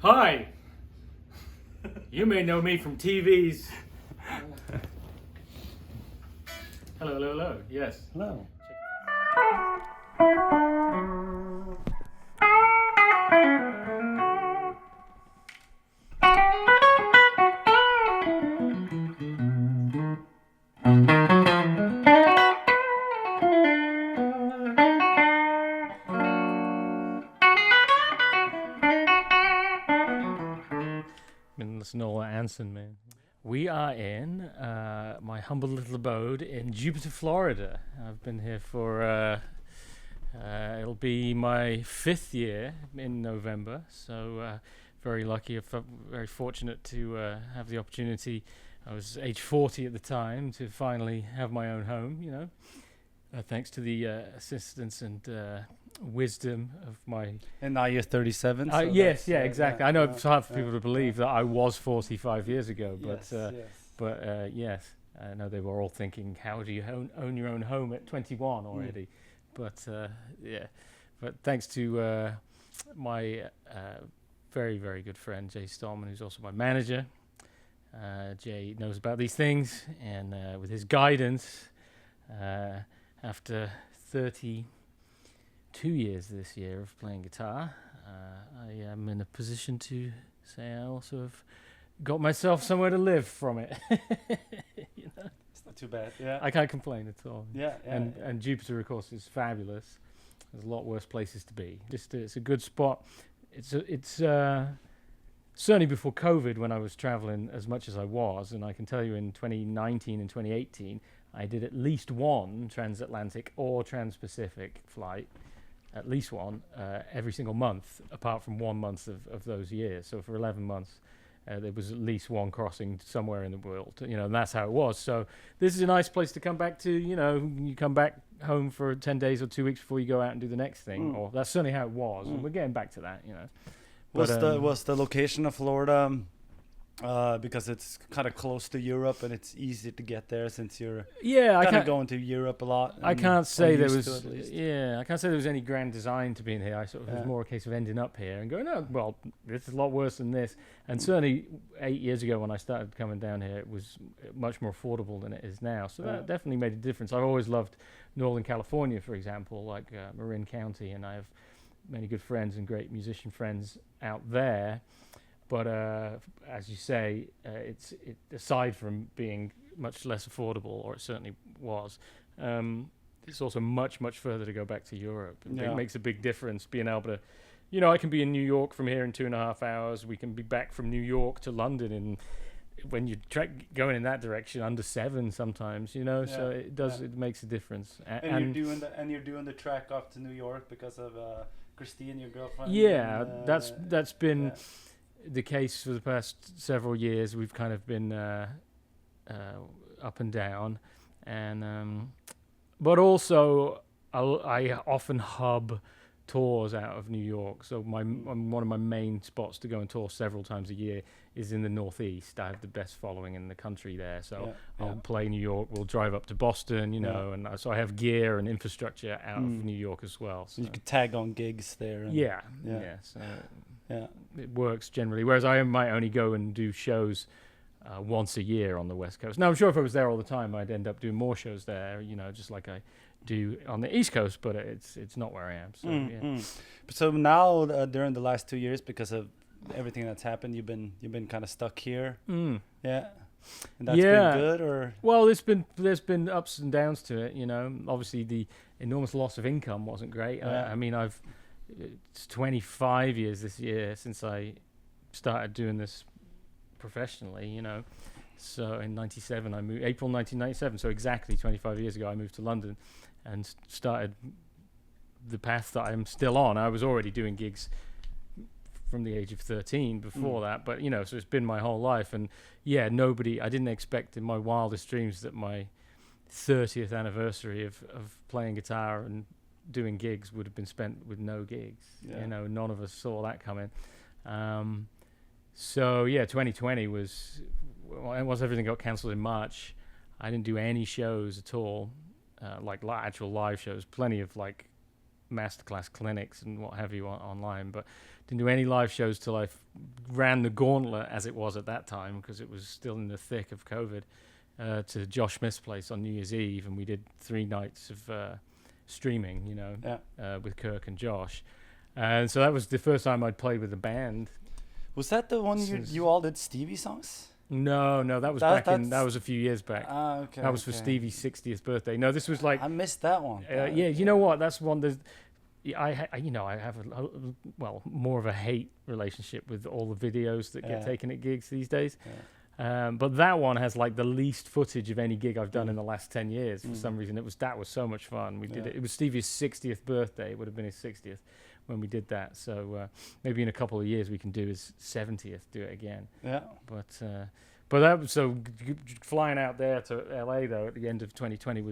Hi! You may know me from TV's. Hello, hello, hello. Yes. Hello. Been listening to all that Anson, man. We are in my humble little abode in Jupiter, Florida. I've been here for, it'll be my 5th year in November, so very lucky, very fortunate to have the opportunity. I was age 40 at the time to finally have my own home, you know, thanks to the assistance and wisdom of my... And now you're 37. So yes, yeah, exactly. I know it's hard for people to believe yeah. that I was 45 years ago, but yes. yes, I know they were all thinking, how do you own your own home at 21 already? But yeah, but thanks to my very, very good friend, Jay Stallman, who's also my manager. Jay knows about these things, and with his guidance, after 32 years this year of playing guitar, I am in a position to say I also have got myself somewhere to live from it. You know? It's not too bad. Yeah. I can't complain at all. Yeah. And Jupiter, of course, is fabulous. There's a lot worse places to be. It's a good spot. It's certainly before COVID, when I was traveling as much as I was, and I can tell you in 2019 and 2018, I did at least one transatlantic or trans-Pacific flight, at least one, every single month, apart from 1 month of those years. So for 11 months, there was at least one crossing somewhere in the world, you know, and that's how it was. So this is a nice place to come back to, you know, you come back home for 10 days or 2 weeks before you go out and do the next thing, or that's certainly how it was, and we're getting back to that, you know. Was the location of Florida because it's kind of close to Europe and it's easy to get there since you're kind of going to Europe a lot? I can't say there was I can't say there was any grand design to being here. I sort of it was more a case of ending up here and going, oh well, this is a lot worse than this. And certainly 8 years ago when I started coming down here, it was much more affordable than it is now. So that definitely made a difference. I've always loved Northern California, for example, like Marin County, and I have many good friends and great musician friends out there. But as you say, it's aside from being much less affordable, or it certainly was, it's also much, much further to go back to Europe. It makes a big difference being able to, you know, I can be in New York from here in 2.5 hours. We can be back from New York to London in, when you're going in that direction, under 7 sometimes, you know. So it does, it makes a difference. And you're doing the track up to New York because of Christine, your girlfriend. Yeah, that's been the case for the past several years. We've kind of been up and down, and but also I often hub tours out of New York. So one of my main spots to go and tour several times a year is in the Northeast. I have the best following in the country there. So I'll play New York. We'll drive up to Boston, you know, and so I have gear and infrastructure out of New York as well. So you could tag on gigs there. So it works generally. Whereas I might only go and do shows once a year on the West Coast. Now, I'm sure if I was there all the time, I'd end up doing more shows there, you know, just like I do on the East Coast, but it's not where I am. So So now during the last 2 years, because of everything that's happened, you've been kind of stuck here. And that's been good, or? Well, there's been ups and downs to it, you know. Obviously the enormous loss of income wasn't great. I mean, it's 25 years this year since I started doing this professionally, you know. So in 97 I moved, April 1997, so exactly 25 years ago I moved to London and started the path that I'm still on. I was already doing gigs from the age of 13 before that, but you know, so it's been my whole life. And I didn't expect in my wildest dreams that my 30th anniversary of playing guitar and doing gigs would have been spent with no gigs. You know, none of us saw that coming. So 2020 was, once everything got cancelled in March, I didn't do any shows at all, like actual live shows. Plenty of like masterclass clinics and what have you online, but didn't do any live shows till I ran the gauntlet, as it was at that time, because it was still in the thick of COVID, to Josh Smith's place on New Year's Eve, and we did 3 nights of streaming, with Kirk and Josh. And so that was the first time I'd played with a band. Was that the one you all did Stevie songs? No, that was that was a few years back. Okay. That was for Stevie's 60th birthday. No, this was like I missed that one. You know what? That's one that I have more of a hate relationship with all the videos that get taken at gigs these days. Yeah. But that one has like the least footage of any gig I've done in the last 10 years. For some reason, that was so much fun. We did it. It was Stevie's 60th birthday. It would have been his 60th when we did that. So maybe in a couple of years we can do his 70th. Do it again. Yeah. But that was so flying out there to LA though at the end of 2020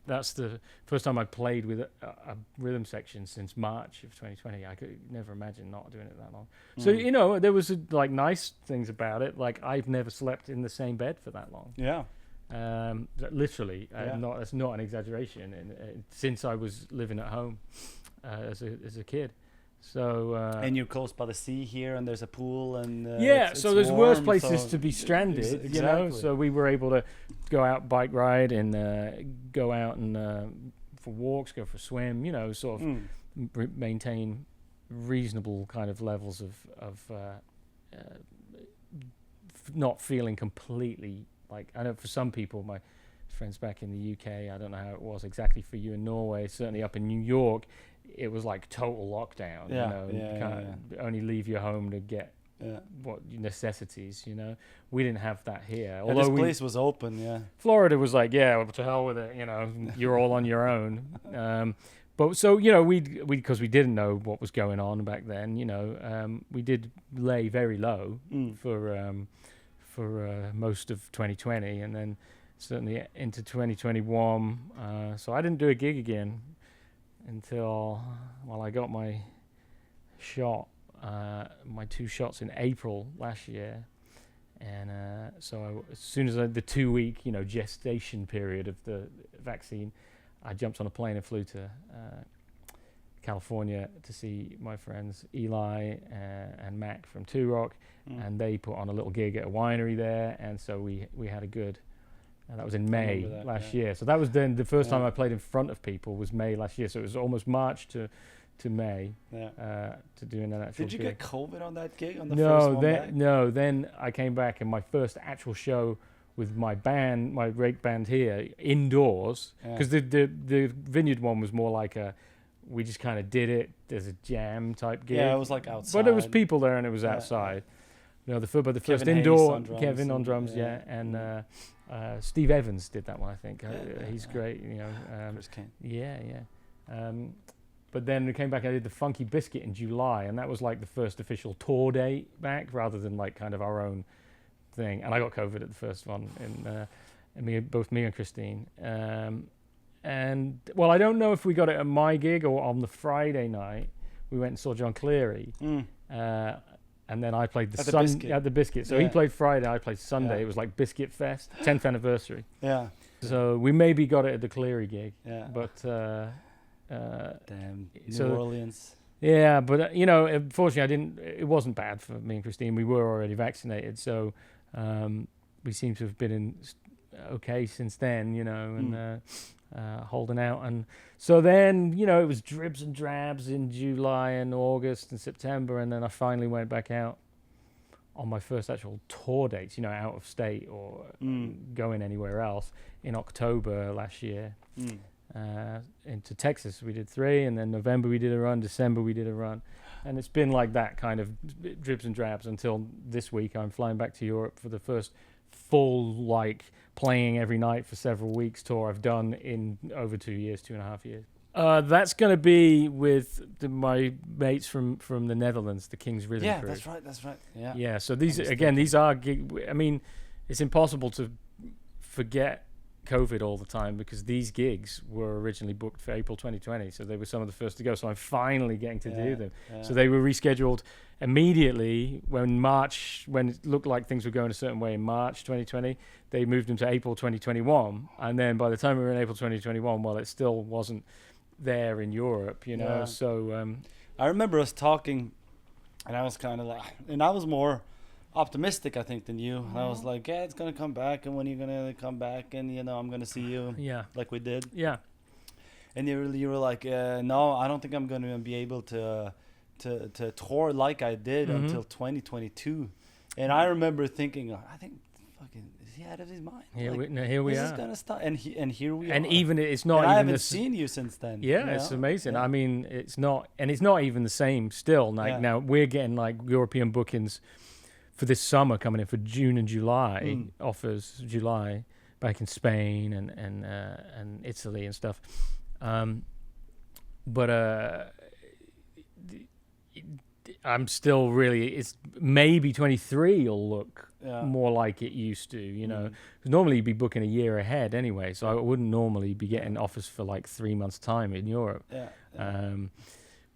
that's the first time I played with a rhythm section since March of 2020. I could never imagine not doing it that long. So, there was like nice things about it. Like I've never slept in the same bed for that long. Yeah. Literally, that's not an exaggeration. Since I was living at home as a kid. So and you're close by the sea here, and there's a pool, and so there's warm, worse places to be stranded, exactly. So we were able to go out bike ride and go out and for walks, go for a swim, sort of maintain reasonable kind of levels of not feeling completely like, I know for some people, my friends back in the UK, I don't know how it was exactly for you in Norway, certainly up in New York, it was like total lockdown. Only leave your home to get what necessities. We didn't have that here. Although this place was open. Florida was like, to hell with it. You're all on your own. But so we because we didn't know what was going on back then. We did lay very low for most of 2020, and then certainly into 2021. So I didn't do a gig again until I got my shot, my 2 shots in April last year, and so as soon as the 2-week gestation period of the vaccine, I jumped on a plane and flew to California to see my friends Eli and Mac from Two Rock, and they put on a little gig at a winery there, and so we had a good. And that was in May last year. So that was then the first time I played in front of people was May last year. So it was almost March to May to doing an actual Did you gig. get COVID on that gig? On the first one? No, then I came back and my first actual show with my band, my rake band here, indoors. Because the Vineyard one was more like we just kind of did it. There's a jam type gig. Yeah, it was like outside. But there was people there and it was outside. The first indoor, Kevin on drums, and Steve Evans did that one, I think. He's great, Chris Kane. But then we came back and I did the Funky Biscuit in July, and that was like the first official tour date back, rather than like kind of our own thing. And I got COVID at the first one, and both me and Christine. And well, I don't know if we got it at my gig or on the Friday night. We went and saw John Cleary. And then I played at the Biscuit. So he played Friday, I played Sunday. It was like Biscuit Fest, 10th anniversary. Yeah. So we maybe got it at the Cleary gig. Yeah. But damn, New Orleans. Yeah, but unfortunately, it wasn't bad for me and Christine. We were already vaccinated, so we seem to have been okay since then. And holding out, and so then it was dribs and drabs in July and August and September, and then I finally went back out on my first actual tour dates, out of state or going anywhere else in October last year. Into Texas we did 3, and then November we did a run, December we did a run, and it's been like that kind of dribs and drabs until this week. I'm flying back to Europe for the first full playing every night for several weeks tour I've done in over 2.5 years. That's going to be with my mates from the Netherlands, the King's Rhythm Crew. Yeah, that's right. Yeah. So these are I mean, it's impossible to forget COVID all the time, because these gigs were originally booked for April 2020, so they were some of the first to go. So I'm finally getting to do them. Yeah. So they were rescheduled immediately when it looked like things were going a certain way in March 2020. They moved them to April 2021, and then by the time we were in April 2021, well, it still wasn't there in Europe, you know. So I remember us talking, and I was kind of like, and I was more optimistic, I think, than you. And I was like, yeah, it's gonna come back, and when you're gonna come back, and you know, I'm gonna see you, like we did. Yeah. And you were like, no, I don't think I'm gonna be able to tour like I did until 2022. And I remember thinking, I think, fucking, is he out of his mind? Here like, we this are. is gonna stop, and here we are. And even it's not. And even I haven't seen you since then. Yeah, you know? it's amazing. Yeah. I mean, it's not even the same still. Like now, we're getting like European bookings for this summer coming in for June and July. Offers July back in Spain and Italy and stuff. But I'm still really. It's maybe 23 will look more like it used to, you know. Because normally you'd be booking a year ahead anyway, so I wouldn't normally be getting offers for like 3 months' time in Europe.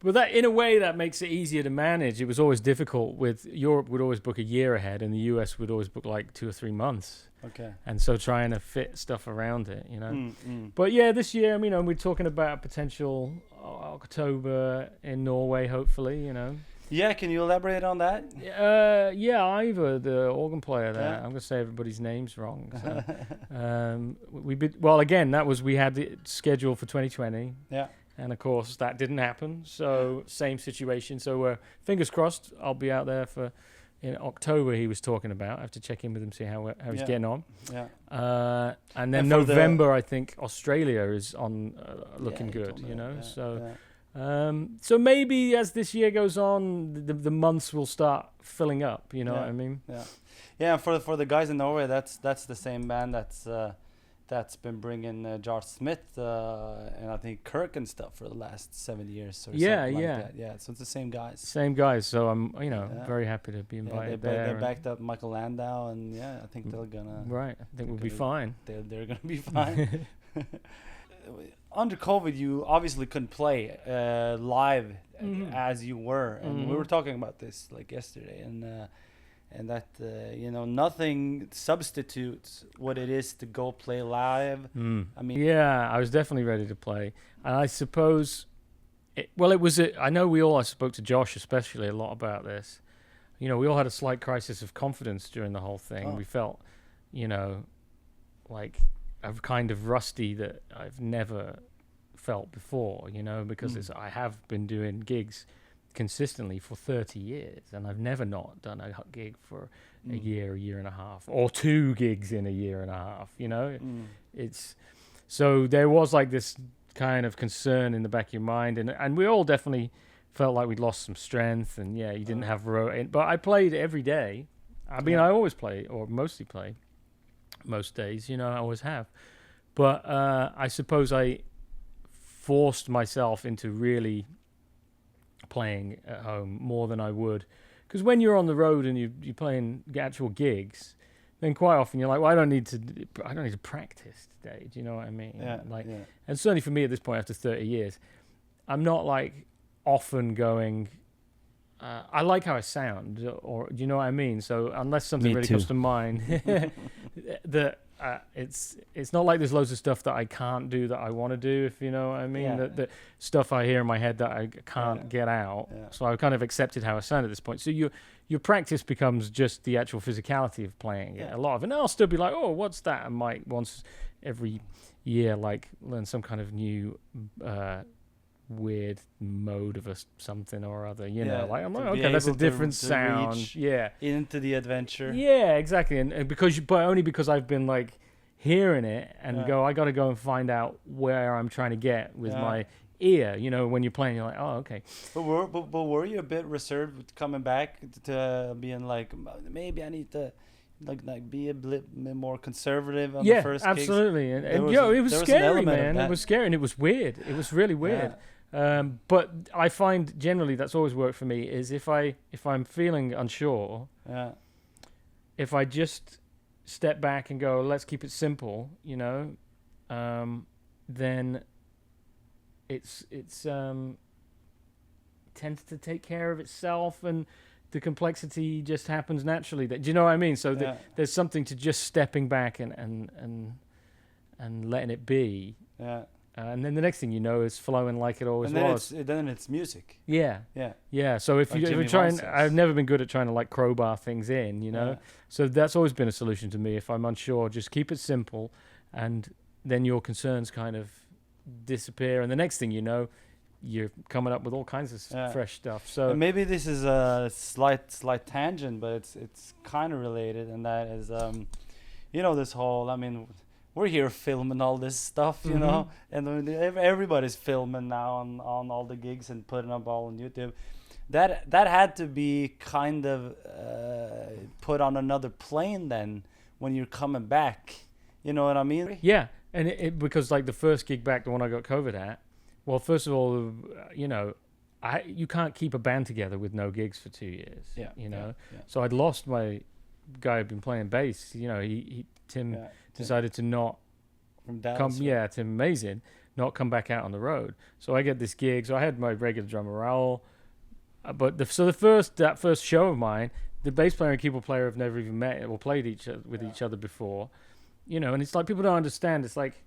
But that, in a way, that makes it easier to manage. It was always difficult with Europe. Would always book a year ahead, and the US would always book like 2 or 3 months. Okay. And so trying to fit stuff around it, you know. But yeah, this year, you know, we're talking about potential October in Norway, hopefully, you know. Yeah, can you elaborate on that? Yeah, Ivor, the organ player there. I'm gonna say everybody's names wrong. So, again, we had it scheduled for 2020. Yeah. And of course that didn't happen. So same situation. So fingers crossed, I'll be out there in October. He was talking about. I have to check in with him, see how he's getting on. Yeah. And then November, I think Australia is on looking good. You know. So maybe as this year goes on, the months will start filling up. You know what I mean? Yeah. Yeah. For the guys in Norway, that's the same band that's been bringing Jar Smith and I think Kirk and stuff for the last 7 years or something like that. Yeah, so it's the same guys. Same guys. So I'm, very happy to be invited there. They backed up Michael Landau, and I think they're gonna. Right, I think we'll be fine. They're gonna be fine. Under COVID, you obviously couldn't play live as you were, and we were talking about this like yesterday, and that nothing substitutes what it is to go play live. I mean, I was definitely ready to play, and I suppose I know I spoke to Josh especially a lot about this. You know, we all had a slight crisis of confidence during the whole thing. We felt, like I'm kind of rusty that I've never felt before, because I have been doing gigs consistently for 30 years, and I've never not done a gig for a year and a half, or 2 gigs in a year and a half. It's so there was like this kind of concern in the back of your mind, and we all definitely felt like we'd lost some strength, and you didn't have but I played every day. I mean, I always play, or mostly play most days, I always have, but I suppose I forced myself into really playing at home more than I would, because when you're on the road and you're playing actual gigs, then quite often you're like, well, I don't need to practice today. Do you know what I mean? And certainly for me at this point, after 30 years, I'm not like often going. I like how I sound, or do you know what I mean? So unless something really comes to mind, it's not like there's loads of stuff that I can't do that I want to do, if you know what I mean. The stuff I hear in my head that I can't get out. So I've kind of accepted how I sound at this point. So your practice becomes just the actual physicality of playing it. A lot of it. And I'll still be like, oh, what's that? I might once every year like learn some kind of new weird mode of something or other, like I'm like, okay, that's a different sound. Into the adventure. Yeah, exactly. And but only because I've been like hearing it and I got to go and find out where I'm trying to get with my ear. When you're playing, you're like, oh, okay. But were you a bit reserved with coming back to being like, maybe I need to like be a bit more conservative on the first absolutely. And it was scary, man. It was scary, and it was weird. It was really weird. But I find generally that's always worked for me is if I'm feeling unsure, if I just step back and go, let's keep it simple, then it's tends to take care of itself, and the complexity just happens naturally. Do you know what I mean? So there's something to just stepping back and letting it be. and then the next thing you know, it's flowing like it always and then was. then it's music. Yeah. So if Like you're Jimmy trying, Vaughan I've says. never been good at trying to like crowbar things in, you know. Yeah. So that's always been a solution to me. If I'm unsure, just keep it simple, and then your concerns kind of disappear. And the next thing you know, you're coming up with all kinds of fresh stuff. So And maybe this is a slight tangent, but it's kind of related, and that is this whole. I mean, we're here filming all this stuff, you know, and everybody's filming now on all the gigs and putting up all on YouTube. That had to be kind of put on another plane then when you're coming back. You know what I mean? Yeah, and it because like the first gig back, the one I got COVID at. Well, first of all, you can't keep a band together with no gigs for 2 years. Yeah, you know. Yeah. So I'd lost my guy who'd been playing bass. You know, Tim decided to not from Dallas. Tim Amazing, not come back out on the road. So I get this gig. So I had my regular drummer Raul, but that first show of mine, the bass player and keyboard player have never even met or played each other before. You know, and it's like people don't understand. It's like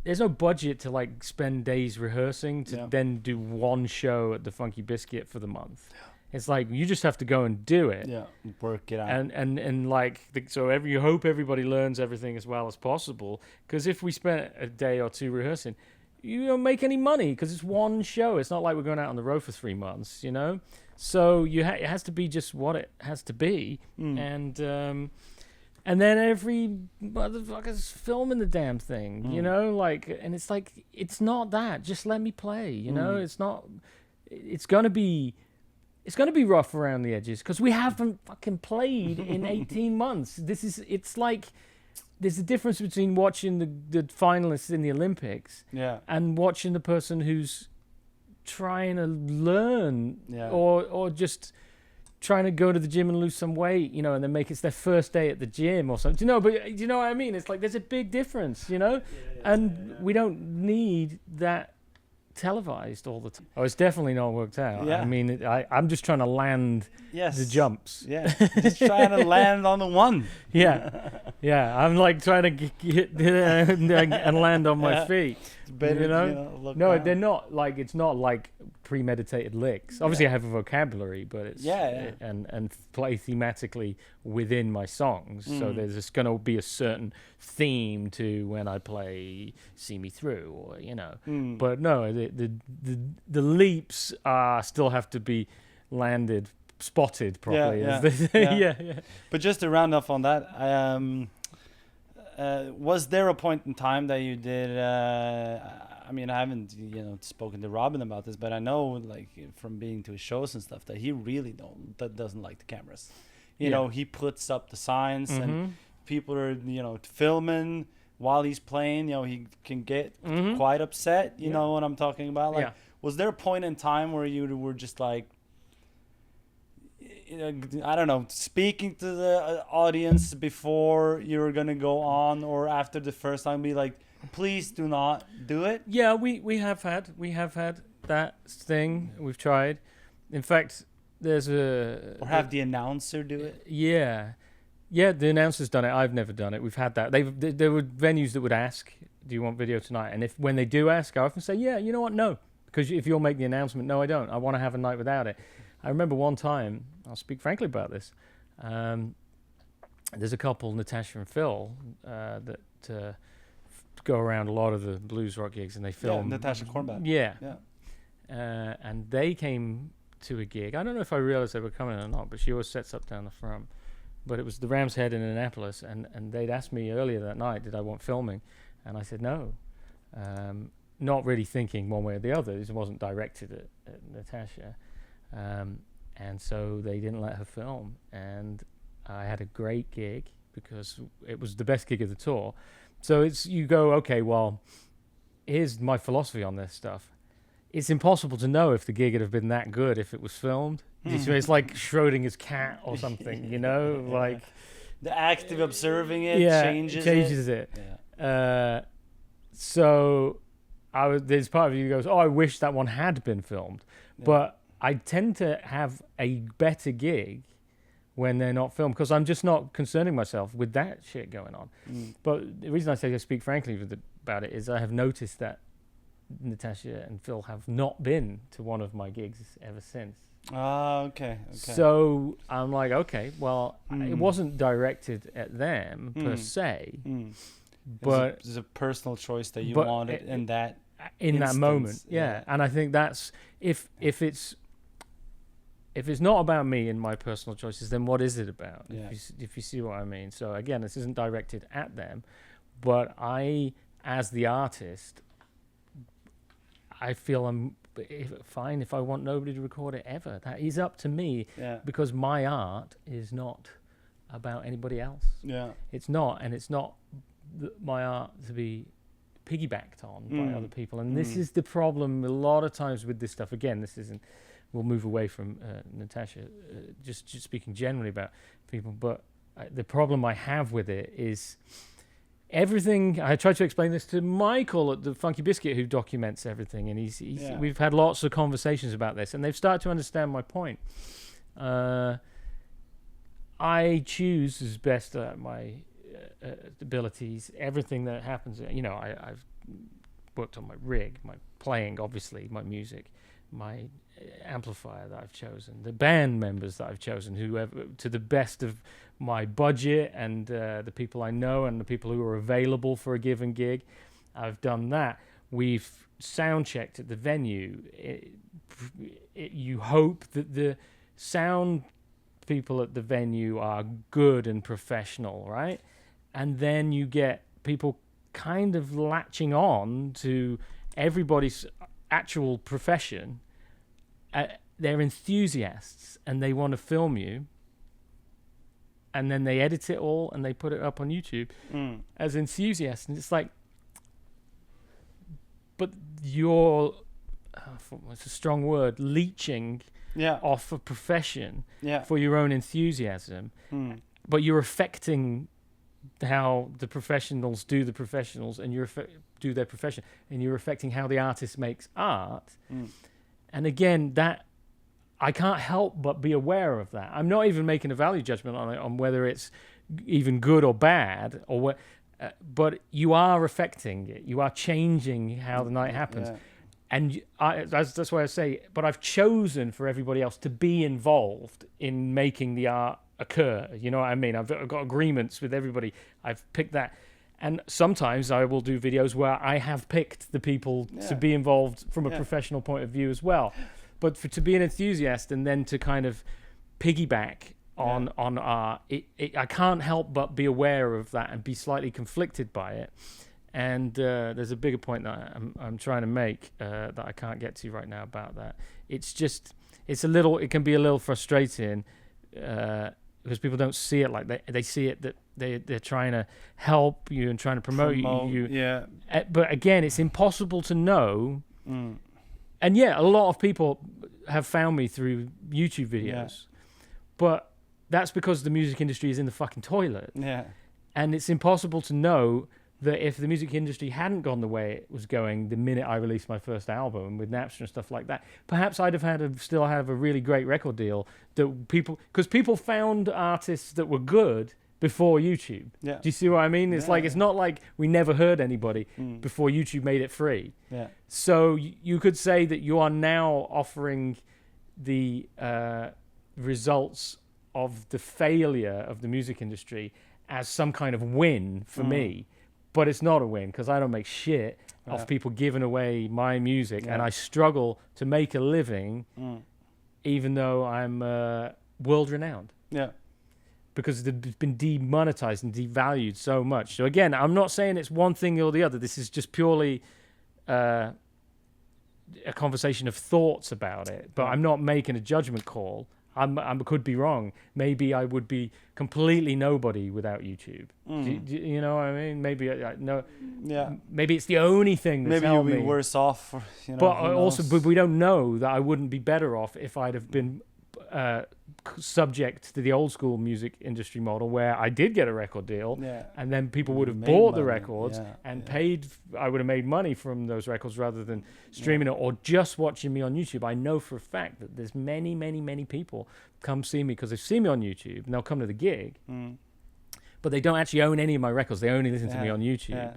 there's no budget to like spend days rehearsing to then do one show at the Funky Biscuit for the month. It's like you just have to go and do it. Yeah, work it out. And like you hope everybody learns everything as well as possible. Because if we spent a day or two rehearsing, you don't make any money because it's one show. It's not like we're going out on the road for 3 months, you know. So it has to be just what it has to be, and then every motherfucker's filming the damn thing, you know, like, and it's like, it's not that. Just let me play, you know. It's not. It's gonna be rough around the edges because we haven't fucking played in 18 months. It's like there's a difference between watching the finalists in the Olympics and watching the person who's trying to learn or just trying to go to the gym and lose some weight, you know, and then make it's their first day at the gym or something. Do you know what I mean? It's like there's a big difference, you know, we don't need that televised all the time. Oh, it's definitely not worked out. I mean, I'm just trying to land the jumps. Yeah, just trying to land on the one. Yeah. I'm like trying to get and land on my feet. It's better, you know? Look no, down. they're not like, it's not like premeditated licks. Obviously, I have a vocabulary, but it's and play thematically within my songs. So there's just going to be a certain theme to when I play "See Me Through," or you know. But no, the leaps still have to be landed, spotted properly. As they say. Yeah. But just to round off on that, was there a point in time that you did? I mean, I haven't spoken to Robin about this, but I know like from being to his shows and stuff that he really doesn't like the cameras. You know, he puts up the signs and people are filming while he's playing. You know, he can get quite upset. You know what I'm talking about? Like, was there a point in time where you were just like, I don't know, speaking to the audience before you were gonna go on or after the first time, be like, please do not do it? Yeah, we have had that thing. We've tried. In fact, there's or have the announcer do it. Yeah, the announcer's done it. I've never done it. We've had that. There were venues that would ask, "Do you want video tonight?" And when they do ask, I often say, "Yeah, you know what? No," because if you'll make the announcement, no, I don't. I want to have a night without it. I remember one time, I'll speak frankly about this. There's a couple, Natasha and Phil, that go around a lot of the blues rock gigs, and they film. Yeah, Natasha Kornbach. Yeah. And they came to a gig. I don't know if I realized they were coming or not, but she always sets up down the front. But it was the Ram's Head in Annapolis, and they'd asked me earlier that night, did I want filming? And I said no. Not really thinking one way or the other. It wasn't directed at Natasha. And so they didn't let her film. And I had a great gig because it was the best gig of the tour. So you go, okay, well, here's my philosophy on this stuff. It's impossible to know if the gig would have been that good if it was filmed. It's like Schrodinger's cat or something, you know? Like the active observing it changes it. Yeah. So there's part of you that goes, oh, I wish that one had been filmed. Yeah. But I tend to have a better gig when they're not filmed, because I'm just not concerning myself with that shit going on. But the reason I say I speak frankly about it is I have noticed that Natasha and Phil have not been to one of my gigs ever since. Okay. So I'm like, okay, well, it wasn't directed at them per se, but it's a personal choice that you wanted in that moment. Yeah. And I think that's if it's not about me and my personal choices, then what is it about? Yeah. If you see what I mean. So again, this isn't directed at them, but I, as the artist, I feel I'm fine if I want nobody to record it ever. That is up to me, because my art is not about anybody else. Yeah, it's not, and it's not my art to be piggybacked on by other people. And this is the problem a lot of times with this stuff. Again, this isn't. We'll move away from Natasha, just speaking generally about people. But the problem I have with it is everything. I tried to explain this to Michael at the Funky Biscuit, who documents everything, and we've had lots of conversations about this, and they've started to understand my point. I choose as best my abilities everything that happens. I've worked on my rig, my playing, obviously, my music, my amplifier that I've chosen, the band members that I've chosen, whoever, to the best of my budget, and the people I know and the people who are available for a given gig. I've done that. We've sound checked at the venue. You hope that the sound people at the venue are good and professional, right? And then you get people kind of latching on to everybody's actual profession. They're enthusiasts and they want to film you, and then they edit it all and they put it up on YouTube as enthusiasts. And it's like, but you're, it's a strong word, leeching off a profession for your own enthusiasm, but you're affecting how the professionals do the professionals, and do their profession, and you're affecting how the artist makes art. And again, that I can't help but be aware of that. I'm not even making a value judgment on it, on whether it's even good or bad, or what. But you are affecting it. You are changing how the night happens. And that's why I say, but I've chosen for everybody else to be involved in making the art occur. You know what I mean? I've got agreements with everybody. I've picked that. And sometimes I will do videos where I have picked the people to be involved from a professional point of view as well. But to be an enthusiast and then to kind of piggyback on art, I can't help but be aware of that and be slightly conflicted by it. And there's a bigger point that I'm trying to make that I can't get to right now about that. It can be a little frustrating because people don't see it like they see it that they're trying to help you and trying to promote you. Yeah. But again, it's impossible to know. And a lot of people have found me through YouTube videos. But that's because the music industry is in the fucking toilet. Yeah. And it's impossible to know that if the music industry hadn't gone the way it was going the minute I released my first album with Napster and stuff like that, perhaps I'd have still have a really great record deal that because people found artists that were good before YouTube. Yeah. Do you see what I mean? It's it's not like we never heard anybody before YouTube made it free. Yeah. So you could say that you are now offering the results of the failure of the music industry as some kind of win for me. But it's not a win, because I don't make shit off people giving away my music, and I struggle to make a living, even though I'm world renowned. Yeah, because it's been demonetized and devalued so much. So again, I'm not saying it's one thing or the other. This is just purely a conversation of thoughts about it. But I'm not making a judgment call. I could be wrong. Maybe I would be completely nobody without YouTube. Do you know what I mean? Maybe no. Yeah. Maybe it's the only thing that's maybe helped you'll me. Be worse off. But we don't know that I wouldn't be better off if I'd have been subject to the old school music industry model where I did get a record deal, and then people would have Made bought the money, records and paid. I would have made money from those records rather than streaming it or just watching me on YouTube. I know for a fact that there's many people come see me because they've seen me on YouTube and they'll come to the gig, but they don't actually own any of my records. They only listen to me on YouTube,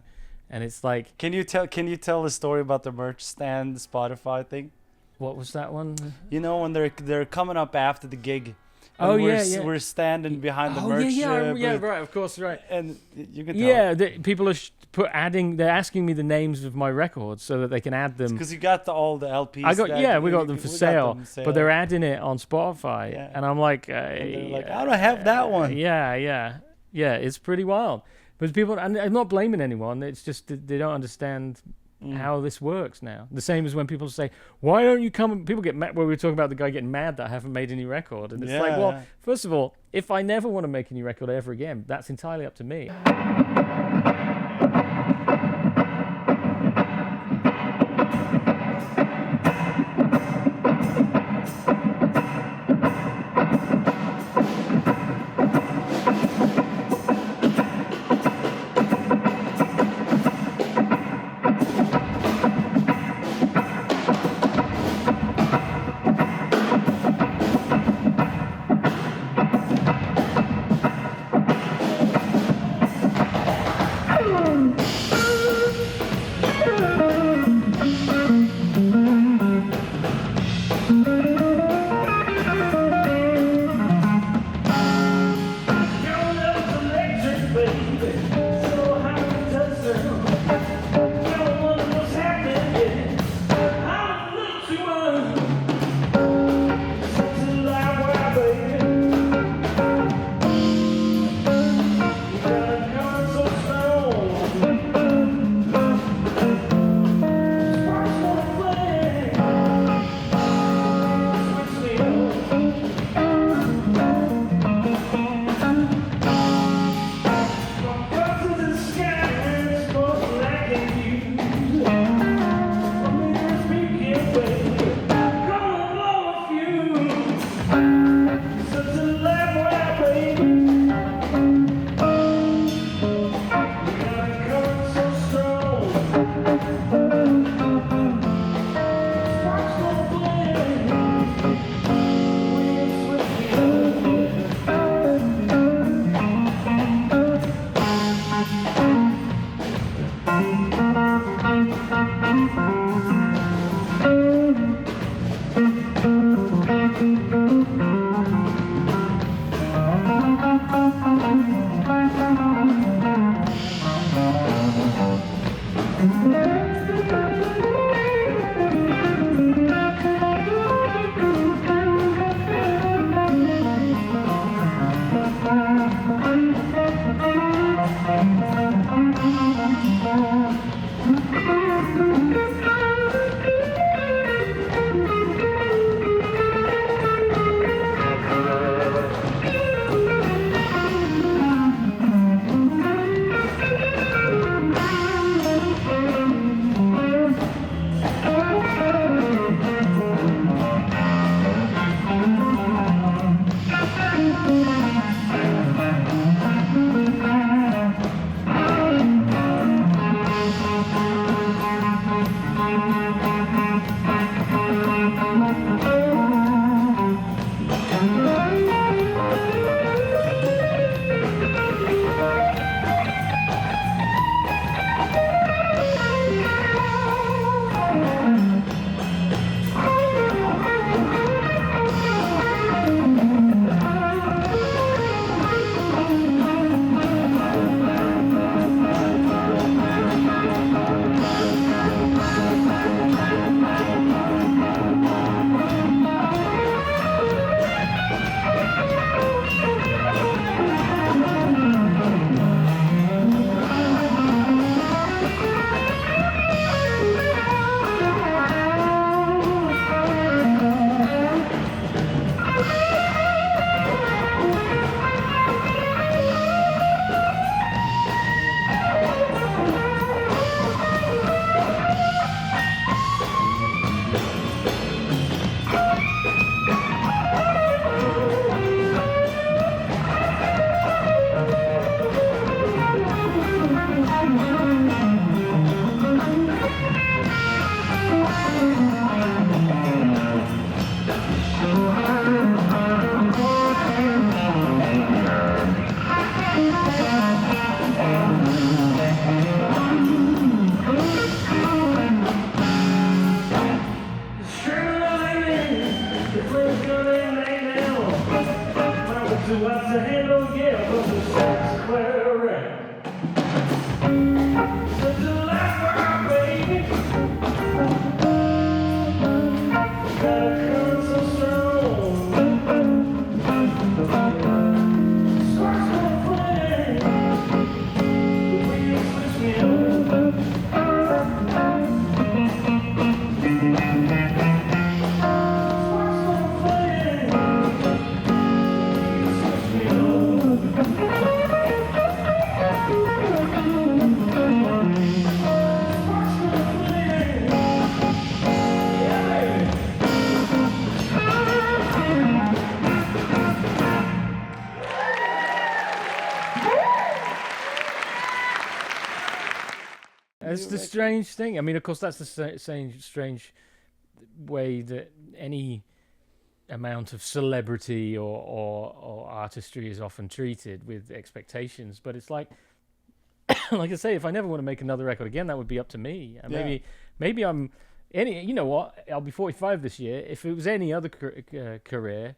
and it's like. Can you tell the story about the merch stand Spotify thing? What was that one? You know, when they're coming up after the gig. Oh, we're standing behind the merch. Right, of course, right. And you can tell. Yeah, people are they're asking me the names of my records so that they can add them. Because you got all the LPs. We got them for sale, but they're adding it on Spotify, and I'm like, and like, I don't have that one. Yeah, it's pretty wild. But people, and I'm not blaming anyone. It's just they don't understand how this works now. The same as when people say, why don't you come? People get mad. Well, we were talking about the guy getting mad that I haven't made any record. And it's like, well, first of all, if I never want to make any record ever again, that's entirely up to me. what's the handle? Yeah, what's the sex square ring? Such a Livewire, baby. Gotta come so strong. Sparks gonna flame. The way you switch me on. Sparks gonna flame. Switch me on. It's the strange thing. I mean, of course, that's the same strange way that any amount of celebrity or artistry is often treated, with expectations. But it's like, like I say, if I never want to make another record again, that would be up to me. And maybe I'm any. You know what? I'll be 45 this year. If it was any other career.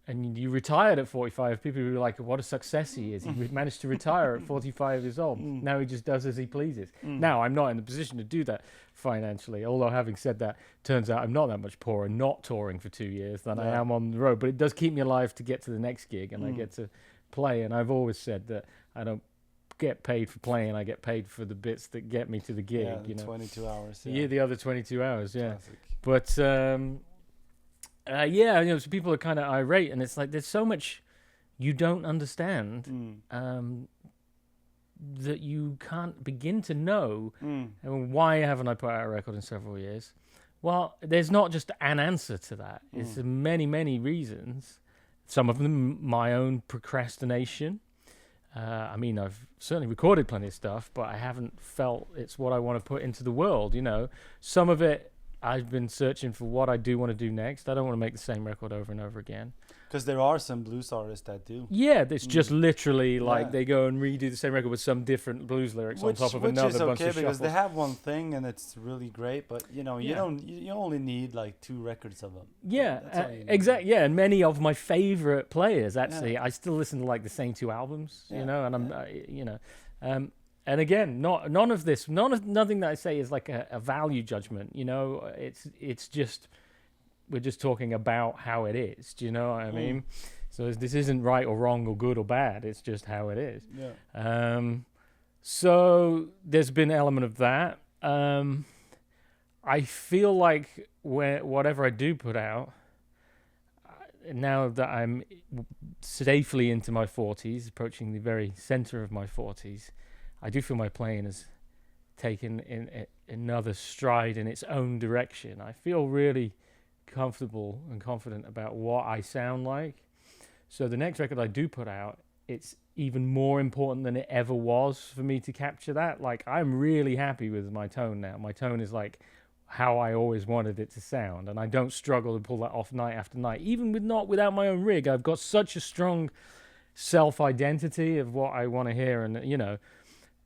And you retired at 45, people would be like, what a success he is. He managed to retire at 45 years old. Now he just does as he pleases. Now, I'm not in the position to do that financially. Although, having said that, turns out I'm not that much poorer not touring for 2 years than I am on the road. But it does keep me alive to get to the next gig, and I get to play. And I've always said that I don't get paid for playing. I get paid for the bits that get me to the gig. Yeah, you know? 22 hours. Yeah, the other 22 hours, yeah. Classic. But... yeah, you know, so people are kind of irate, and it's like there's so much you don't understand that you can't begin to know. And why haven't I put out a record in several years? Well, there's not just an answer to that. It's many, many reasons. Some of them my own procrastination. I mean, I've certainly recorded plenty of stuff, but I haven't felt it's what I want to put into the world, you know. Some of it, I've been searching for what I do want to do next. I don't want to make the same record over and over again. Because there are some blues artists that do. Yeah, it's just literally like they go and redo the same record with some different blues lyrics on top of another bunch of Which is okay because shuffles. they have one thing and it's really great, but you know, you only need like 2 records of them. Yeah, exactly. Yeah, and many of my favorite players actually, I still listen to like the same 2 albums, you know, and I'm, you know, and again, nothing that I say is like a value judgment, you know. It's just, we're just talking about how it is. Do you know what I mean? So this isn't right or wrong or good or bad. It's just how it is. Yeah. So there's been an element of that. I feel like whatever I do put out, now that I'm safely into my 40s, approaching the very center of my 40s, I do feel my playing has taken in another stride in its own direction. I feel really comfortable and confident about what I sound like. So the next record I do put out, it's even more important than it ever was for me to capture that. Like, I'm really happy with my tone now. My tone is like how I always wanted it to sound, and I don't struggle to pull that off night after night, even without my own rig. I've got such a strong self-identity of what I want to hear, and you know,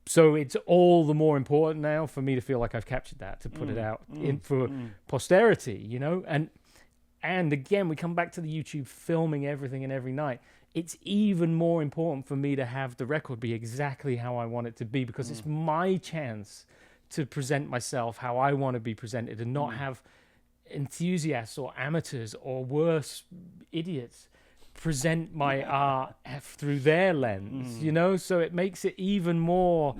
so it's all the more important now for me to feel like I've captured that, to put it out for posterity, you know. And again, we come back to the YouTube filming everything and every night. It's even more important for me to have the record be exactly how I want it to be, because it's my chance to present myself how I want to be presented, and not have enthusiasts or amateurs or worse, idiots present my art through their lens, you know. So it makes it even more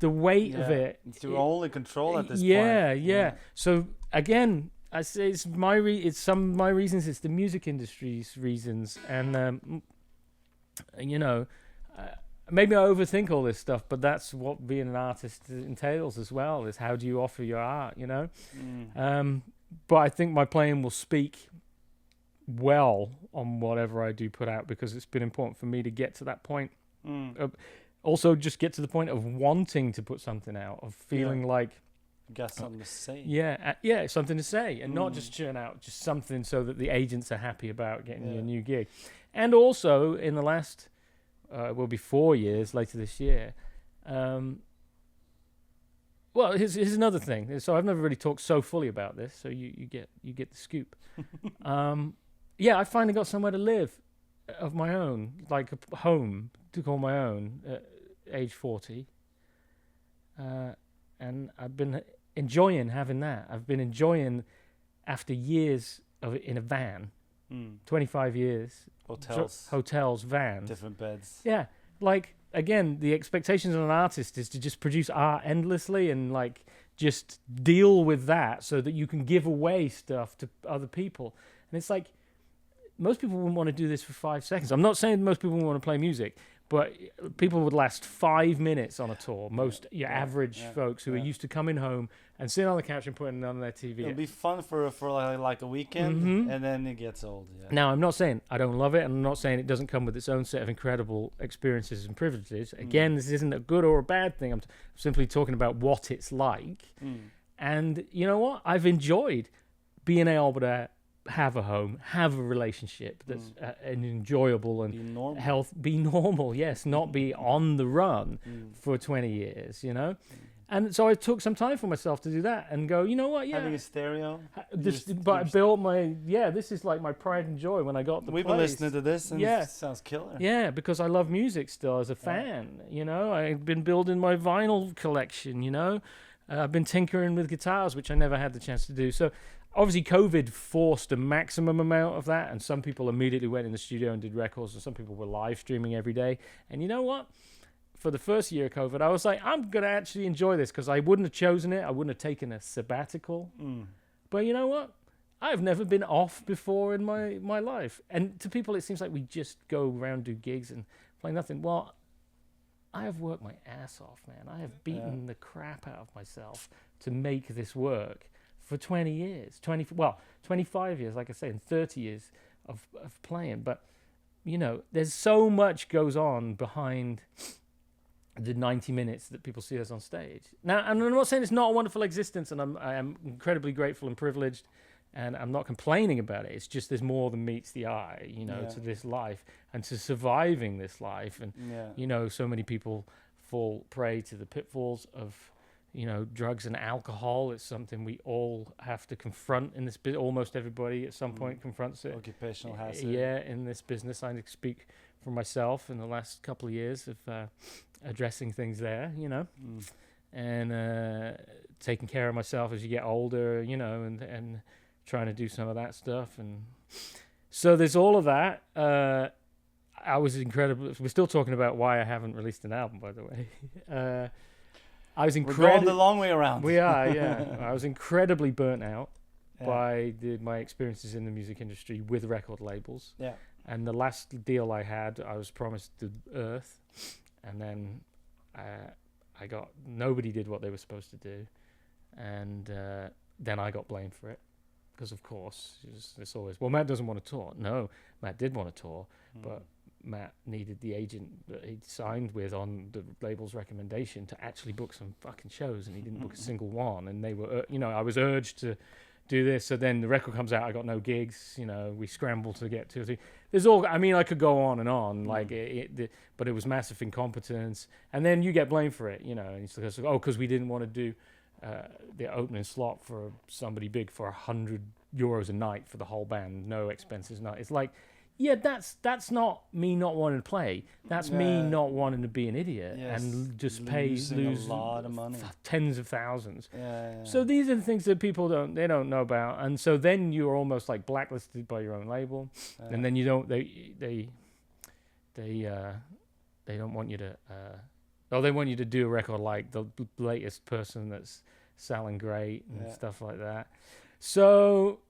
the weight of it. It's your only control at this point. Yeah. So again, I say it's it's some of my reasons. It's the music industry's reasons, and you know, maybe I overthink all this stuff, but that's what being an artist entails as well. Is how do you offer your art, you know? But I think my playing will speak well on whatever I do put out, because it's been important for me to get to that point. Also, just get to the point of wanting to put something out, of feeling like got something to say. Yeah, something to say, and not just churn out just something so that the agents are happy about getting you a new gig. And also, in the last, will be 4 years later this year. Well, here's another thing. So I've never really talked so fully about this. So you get the scoop. I finally got somewhere to live. of my own, like a home to call my own at age 40. And I've been enjoying having that. I've been enjoying, after years of it in a van, 25 years. Hotels, vans. Different beds. Yeah. Like, again, the expectations of an artist is to just produce art endlessly and, like, just deal with that so that you can give away stuff to other people. And it's like, most people wouldn't want to do this for 5 seconds. I'm not saying most people want to play music, but people would last 5 minutes on a tour. Most average folks who are used to coming home and sitting on the couch and putting it on their TV. It'll be fun for like a weekend, and then it gets old. Yeah. Now, I'm not saying I don't love it, and I'm not saying it doesn't come with its own set of incredible experiences and privileges. Again, this isn't a good or a bad thing. I'm simply talking about what it's like. And you know what? I've enjoyed being able to have a home, have a relationship that's enjoyable and be normal, yes, not be on the run for 20 years, you know. And so I took some time for myself to do that and go, you know what, having a stereo. But I built this is like my pride and joy when I got the We've place. been listening to this and it sounds killer. Yeah, because I love music still as a fan, you know. I've been building my vinyl collection, you know. I've been tinkering with guitars, which I never had the chance to do. So obviously, COVID forced a maximum amount of that, and some people immediately went in the studio and did records, and some people were live streaming every day. And you know what? For the first year of COVID, I was like, I'm going to actually enjoy this, because I wouldn't have chosen it. I wouldn't have taken a sabbatical. But you know what? I've never been off before in my life. And to people, it seems like we just go around, do gigs, and play nothing. Well, I have worked my ass off, man. I have beaten the crap out of myself to make this work. For 20 years, 25 years, like I say, and 30 years of playing. But, you know, there's so much goes on behind the 90 minutes that people see us on stage. Now, and I'm not saying it's not a wonderful existence, and I am incredibly grateful and privileged, and I'm not complaining about it. It's just there's more than meets the eye, you know, to this life and to surviving this life. And, you know, so many people fall prey to the pitfalls of, you know, drugs and alcohol. It's something we all have to confront in this business. Almost everybody at some point confronts it. Occupational hazard. Yeah, in this business. I speak for myself in the last couple of years of addressing things there, you know, and taking care of myself as you get older, you know, and trying to do some of that stuff. And so there's all of that. I was incredible. We're still talking about why I haven't released an album, by the way. I was We're going the long way around. We are, yeah. I was incredibly burnt out by my experiences in the music industry with record labels. Yeah. And the last deal I had, I was promised the earth, and then nobody did what they were supposed to do, and then I got blamed for it, because of course it's always, well, Matt doesn't want to tour. No, Matt did want to tour, but Matt needed the agent that he'd signed with on the label's recommendation to actually book some fucking shows, and he didn't book a single one. And they were, you know, I was urged to do this. So then the record comes out, I got no gigs, you know, we scrambled to get 2 or 3. There's all, I mean, I could go on and on, like but it was massive incompetence. And then you get blamed for it, you know, and it's like, oh, because we didn't want to do the opening slot for somebody big for €100 a night for the whole band, no expenses, no. It's like, yeah, that's not me not wanting to play. That's me not wanting to be an idiot and just lose a lot of money, tens of thousands. So these are the things that people don't know about, and so then you're almost like blacklisted by your own label, and then you don't they don't want you to they want you to do a record like the latest person that's selling great and stuff like that. So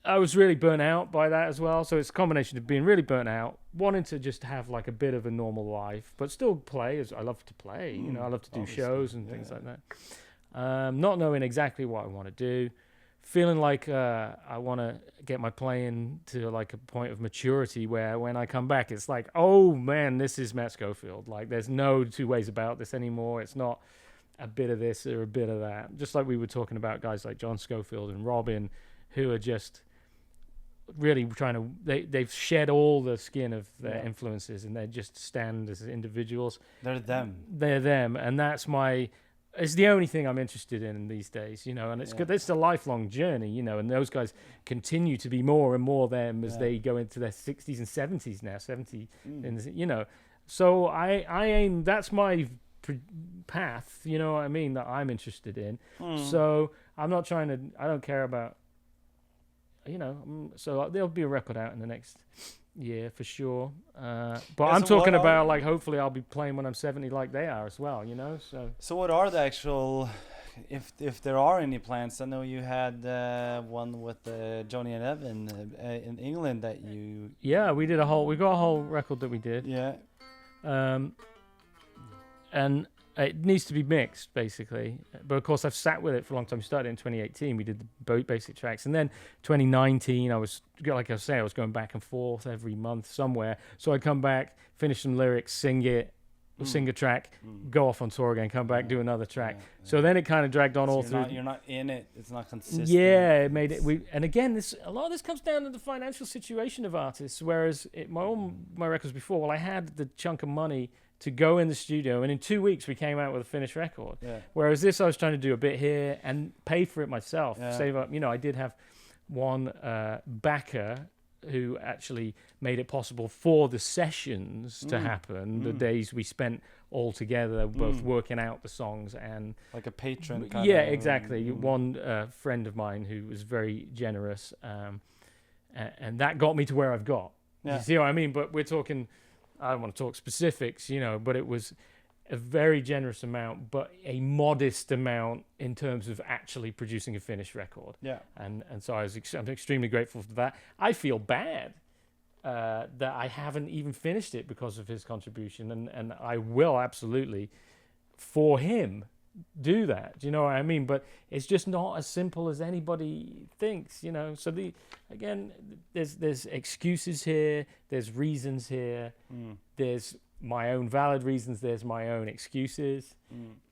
I was really burnt out by that as well. So it's a combination of being really burnt out, wanting to just have like a bit of a normal life, but still play, as I love to play. You know, I love to do shows and things like that. Not knowing exactly what I want to do, feeling like I want to get my playing to like a point of maturity where when I come back, it's like, oh man, this is Matt Schofield. Like there's no two ways about this anymore. It's not a bit of this or a bit of that. Just like we were talking about guys like John Schofield and Robin, who are just really trying to, they've shed all the skin of their influences, and they just stand as individuals. They're them. And that's my It's the only thing I'm interested in these days, you know, and it's good. It's a lifelong journey, you know, and those guys continue to be more and more them as they go into their 60s and 70s now, 70, you know. So I aim, that's my path, you know what I mean, that I'm interested in. So I'm not trying to, I don't care about, you know, so there'll be a record out in the next year for sure. But I'm talking about, like, hopefully I'll be playing when I'm 70 like they are as well, you know. So what are the actual, if there are any plans? I know you had one with Johnny and Evan in England that you... Yeah, we got a whole record that we did. Yeah. And it needs to be mixed, basically. But of course, I've sat with it for a long time. We started in 2018. We did the basic tracks. And then 2019, I was going back and forth every month somewhere. So I'd come back, finish some lyrics, sing it, sing a track, go off on tour again, come back, do another track. So then it kind of dragged on all through. You're not in it. It's not consistent. Yeah, it made it. And again, a lot of this comes down to the financial situation of artists. Whereas my records before, well, I had the chunk of money to go in the studio, and in 2 weeks we came out with a finished record. Yeah. Whereas this, I was trying to do a bit here and pay for it myself, save up. You know, I did have one backer who actually made it possible for the sessions to happen, the days we spent all together, both working out the songs and... Like a patron kind of... Yeah, exactly. One friend of mine who was very generous, and that got me to where I've got. Yeah. You see what I mean? But we're talking... I don't want to talk specifics, you know, but it was a very generous amount, but a modest amount in terms of actually producing a finished record. Yeah. And so I'm extremely grateful for that. I feel bad that I haven't even finished it because of his contribution, and I will absolutely, for him, do that. Do you know what I mean? But it's just not as simple as anybody thinks, you know. So there's excuses here, there's reasons here, there's my own valid reasons, there's my own excuses,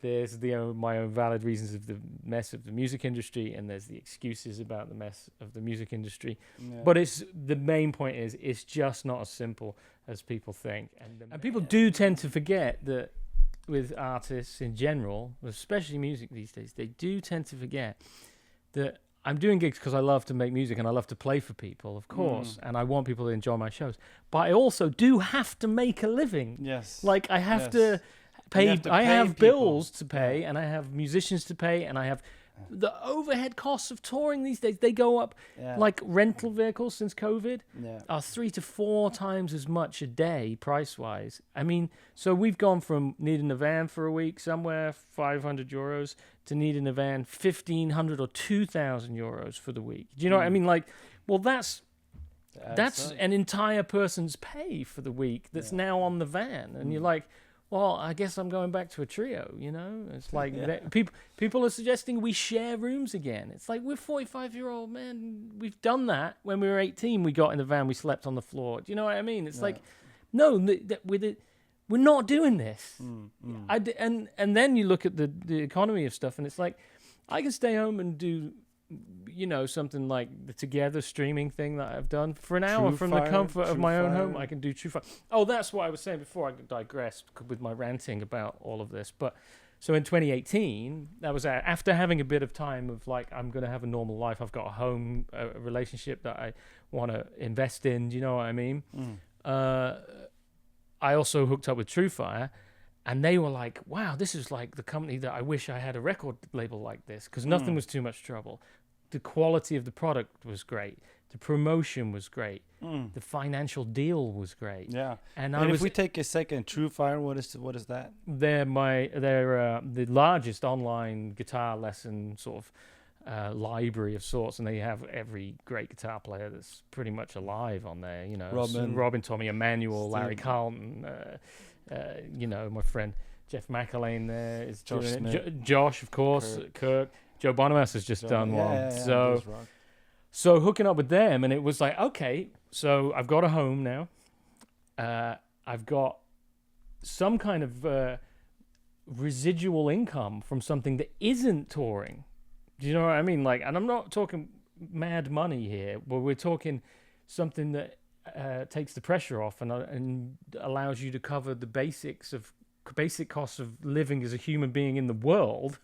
there's my own valid reasons of the mess of the music industry, and there's the excuses about the mess of the music industry. But the main point is it's just not as simple as people think, and people do tend to forget that with artists in general, especially music these days, they do tend to forget that I'm doing gigs because I love to make music and I love to play for people, of course, and I want people to enjoy my shows. But I also do have to make a living. Yes. Like, I have to pay, I have bills to pay, and I have musicians to pay, and I have the overhead costs of touring these days. They go up, like rental vehicles since COVID are 3 to 4 times as much a day price-wise. I mean, so we've gone from needing a van for a week somewhere, 500 euros, to needing a van 1,500 or 2,000 euros for the week. Do you know what I mean? Like, well, that's an entire person's pay for the week that's now on the van. And you're like, well, I guess I'm going back to a trio, you know? It's like people are suggesting we share rooms again. It's like, we're 45-year-old men. We've done that. When we were 18, we got in the van, we slept on the floor. Do you know what I mean? It's like, no, we're not doing this. And then you look at the economy of stuff, and it's like, I can stay home and do, you know, something like the Together streaming thing that I've done for an hour from the comfort of my own home. I can do True Fire. Oh, that's what I was saying before I digressed with my ranting about all of this. But so in 2018, that was after having a bit of time of like, I'm going to have a normal life. I've got a home, a relationship that I want to invest in. Do you know what I mean? I also hooked up with True Fire, and they were like, wow, this is like the company that I wish I had a record label like this, because nothing was too much trouble. The quality of the product was great. The promotion was great. The financial deal was great. Yeah. And if we take a second, True Fire, what is that? They're the largest online guitar lesson sort of library of sorts, and they have every great guitar player that's pretty much alive on there. You know, Robin, Tommy Emmanuel, Larry Carlton. You know, my friend Jeff McAlane there is Josh, of course, Kirk. Joe Bonamassa has just done one. So hooking up with them, and it was like, okay, so I've got a home now. I've got some kind of residual income from something that isn't touring. Do you know what I mean? Like, and I'm not talking mad money here, but we're talking something that takes the pressure off and allows you to cover the basics of basic costs of living as a human being in the world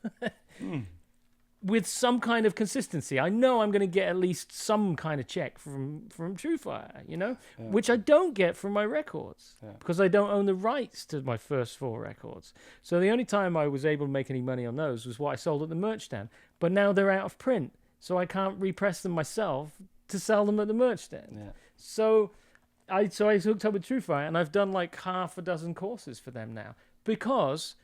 with some kind of consistency. I know I'm going to get at least some kind of check from TrueFire, you know, which I don't get from my records because I don't own the rights to my first 4 records. So the only time I was able to make any money on those was what I sold at the merch stand. But now they're out of print, so I can't repress them myself to sell them at the merch stand. Yeah. So I hooked up with TrueFire, and I've done like half a dozen courses for them now. Because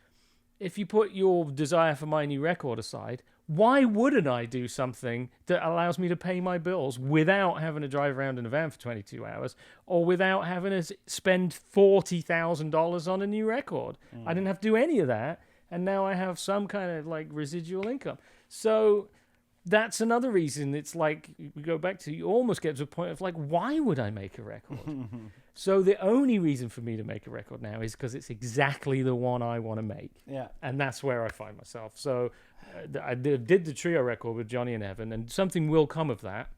if you put your desire for my new record aside, why wouldn't I do something that allows me to pay my bills without having to drive around in a van for 22 hours or without having to spend $40,000 on a new record? I didn't have to do any of that, and now I have some kind of like residual income. So that's another reason. It's like, we go back to, you almost get to a point of like, why would I make a record? So the only reason for me to make a record now is because it's exactly the one I want to make. Yeah. And that's where I find myself. So I did the trio record with Johnny and Evan, and something will come of that.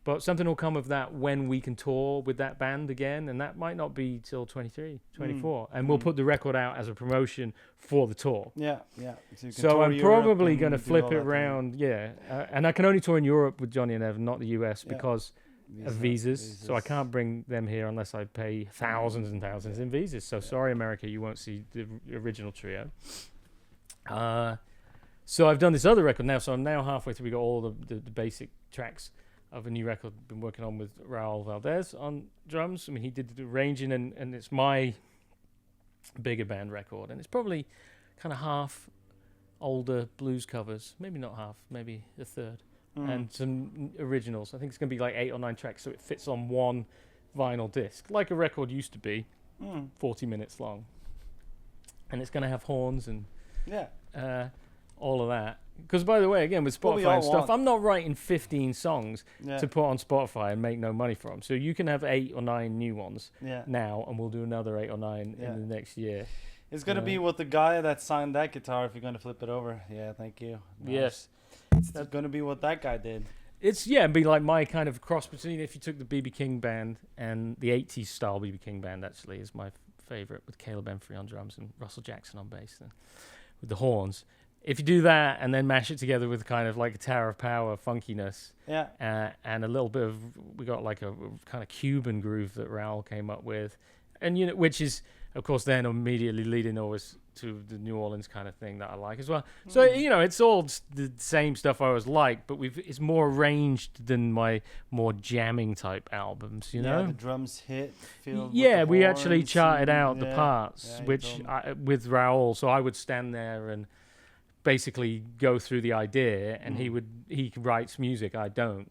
But something will come of that when we can tour with that band again, and that might not be till 23, 24. And we'll put the record out as a promotion for the tour. Yeah, yeah. So, So I'm probably going to flip it around, and I can only tour in Europe with Johnny and Evan, not the US, because of visas. So I can't bring them here unless I pay thousands and thousands in visas. So sorry, America, you won't see the original trio. So I've done this other record now, so I'm now halfway through. We got all the basic tracks of a new record I've been working on with Raul Valdez on drums. I mean, he did the arranging, and it's my bigger band record, and it's probably kind of half older blues covers, maybe not half, maybe a third, and some originals. I think it's going to be like 8 or 9 tracks, so it fits on one vinyl disc, like a record used to be, 40 minutes long. And it's going to have horns and all of that. Because, by the way, again, with Spotify and stuff, I'm not writing 15 songs to put on Spotify and make no money from. So you can have 8 or 9 new ones now, and we'll do another 8 or 9 in the next year. It's going to be with the guy that signed that guitar if you're going to flip it over. Yeah, thank you. Nice. Yes. It's going to be what that guy did. It's, it'd be like my kind of cross between, if you took the B.B. King band, and the 80s style B.B. King band, actually, is my favorite, with Caleb Emfrey on drums and Russell Jackson on bass and with the horns. If you do that and then mash it together with kind of like a Tower of Power funkiness, and a little bit of, we got like a kind of Cuban groove that Raul came up with, and which is, of course, then immediately leading always to the New Orleans kind of thing that I like as well. So it's all the same stuff I always like, but it's more arranged than my more jamming type albums. You know, the drums hit. We actually charted out the parts, which with Raul. So I would stand there and basically go through the idea, and he writes music, I don't,